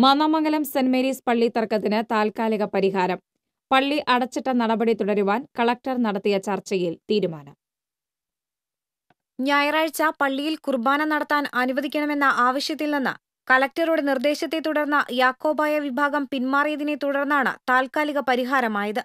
Mannamangalam saint Mary's പള്ളി തർക്കത്തിന് താൽക്കാലിക പരിഹാരം. പള്ളി അടച്ചിട്ട നടപടി തുടരുവാൻ കളക്ടർ നടത്തിയ ചർച്ചയിൽ തീരുമാനം. ഞായറാഴ്ച പള്ളിയിൽ കുർബാന നടത്താൻ അനുവദിക്കണമെന്ന ആവശ്യത്തിൽ നിന്ന് കളക്ടറുടെ നിർദ്ദേശത്തെ തുടർന്ന് യാക്കോബായ വിഭാഗം പിന്മാറിയതിനെ തുടർന്നാണ് താൽക്കാലിക പരിഹാരമായത്.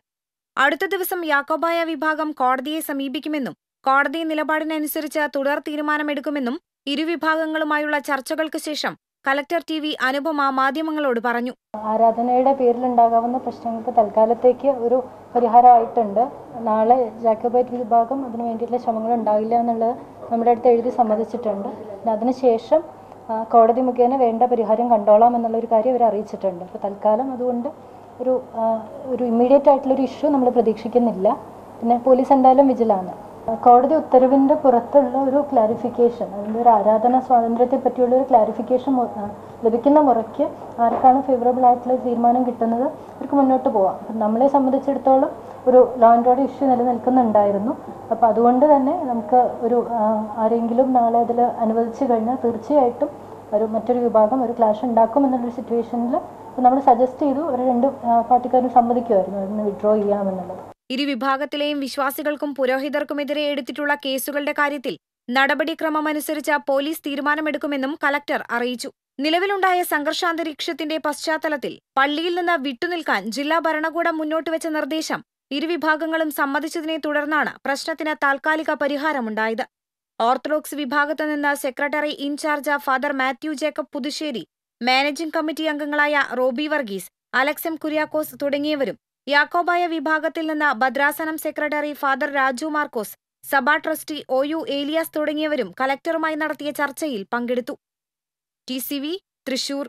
അടുത്ത ദിവസം യാക്കോബായ വിഭാഗം കോടതിയെ സമീപിക്കുമെന്നും കോടതി നിലപാടിനനുസരിച്ച് തുടർ തീരുമാനമെടുക്കുമെന്നും ഇരുവിഭാഗങ്ങളുമായുള്ള ചർച്ചകൾക്ക് ശേഷം കളക്ടർ ടി.വി. അനുപമ മാധ്യമങ്ങളോട് പറഞ്ഞു. ആരാധനയുടെ പേരിലുണ്ടാകാവുന്ന പ്രശ്നങ്ങൾക്ക് തൽക്കാലത്തേക്ക് ഒരു പരിഹാരമായിട്ടുണ്ട്. നാളെ ജാക്കോബൈറ്റ് വിഭാഗം അതിനു വേണ്ടിയിട്ടുള്ള ശ്രമങ്ങൾ ഉണ്ടാകില്ല എന്നുള്ളത് നമ്മുടെ അടുത്ത് എഴുതി സമ്മതിച്ചിട്ടുണ്ട്. അതിനുശേഷം കോടതി മുഖേന വേണ്ട പരിഹാരം കണ്ടോളാം എന്നുള്ളൊരു കാര്യം അവർ അറിയിച്ചിട്ടുണ്ട്. അപ്പോൾ തൽക്കാലം അതുകൊണ്ട് ഒരു ഇമ്മീഡിയറ്റ് ആയിട്ടുള്ളൊരു ഇഷ്യൂ നമ്മൾ പ്രതീക്ഷിക്കുന്നില്ല. പിന്നെ പോലീസ് എന്തായാലും വിജിലാണ്. കോടതി ഉത്തരവിൻ്റെ പുറത്തുള്ള ഒരു ക്ലാരിഫിക്കേഷൻ, അതിൻ്റെ ഒരു ആരാധന സ്വാതന്ത്ര്യത്തെ പറ്റിയുള്ള ഒരു ക്ലാരിഫിക്കേഷൻ ലഭിക്കുന്ന മുറയ്ക്ക് ആർക്കാണ് ഫേവറബിൾ ആയിട്ടുള്ള തീരുമാനം കിട്ടുന്നത് അവർക്ക് മുന്നോട്ട് പോവാം. അപ്പം നമ്മളെ സംബന്ധിച്ചിടത്തോളം ഒരു ലോ ആൻഡ് ഓർഡർ ഇഷ്യൂ നിലനിൽക്കുന്നുണ്ടായിരുന്നു. അപ്പോൾ അതുകൊണ്ട് തന്നെ നമുക്ക് ആരെങ്കിലും നാളെ അതിൽ അനുവദിച്ചു കഴിഞ്ഞാൽ തീർച്ചയായിട്ടും മറ്റൊരു വിഭാഗം ഒരു ക്ലാഷ് ഉണ്ടാക്കും എന്നുള്ളൊരു സിറ്റുവേഷനിൽ നമ്മൾ സജസ്റ്റ് ചെയ്തു. ഒരു രണ്ട് പാർട്ടിക്കാരും സമ്മതിക്കുമായിരുന്നു അതിന് വിഡ്രോ ചെയ്യാമെന്നുള്ളത്. ഇരുവിഭാഗത്തിലെയും വിശ്വാസികൾക്കും പുരോഹിതർക്കുമെതിരെ എടുത്തിട്ടുള്ള കേസുകളുടെ കാര്യത്തിൽ നടപടിക്രമമനുസരിച്ച് പോലീസ് തീരുമാനമെടുക്കുമെന്നും കളക്ടർ അറിയിച്ചു. നിലവിലുണ്ടായ സംഘർഷാന്തരീക്ഷത്തിന്റെ പശ്ചാത്തലത്തിൽ പള്ളിയിൽ നിന്ന് വിട്ടുനിൽക്കാൻ ജില്ലാ ഭരണകൂടം മുന്നോട്ടുവച്ച നിർദ്ദേശം ഇരുവിഭാഗങ്ങളും സമ്മതിച്ചതിനെ തുടർന്നാണ് പ്രശ്നത്തിന് താൽക്കാലിക പരിഹാരമുണ്ടായത്. ഓർത്തഡോക്സ് വിഭാഗത്തു നിന്ന് secretary in charge father Mathew Jacob Puthussery, managing committee അംഗങ്ങളായ റോബി വർഗീസ്, അലക്സ് എം കുര്യാക്കോസ് തുടങ്ങിയവരും, യാക്കോബായ വിഭാഗത്തിൽ നിന്ന് ഭദ്രാസനം സെക്രട്ടറി ഫാദർ രാജു മാർക്കോസ്, സഭാ ട്രസ്റ്റി ഒ.യു. ഏലിയാസ് തുടങ്ങിയവരും കളക്ടറുമായി നടത്തിയ ചർച്ചയിൽ പങ്കെടുത്തു. TCV തൃശൂർ.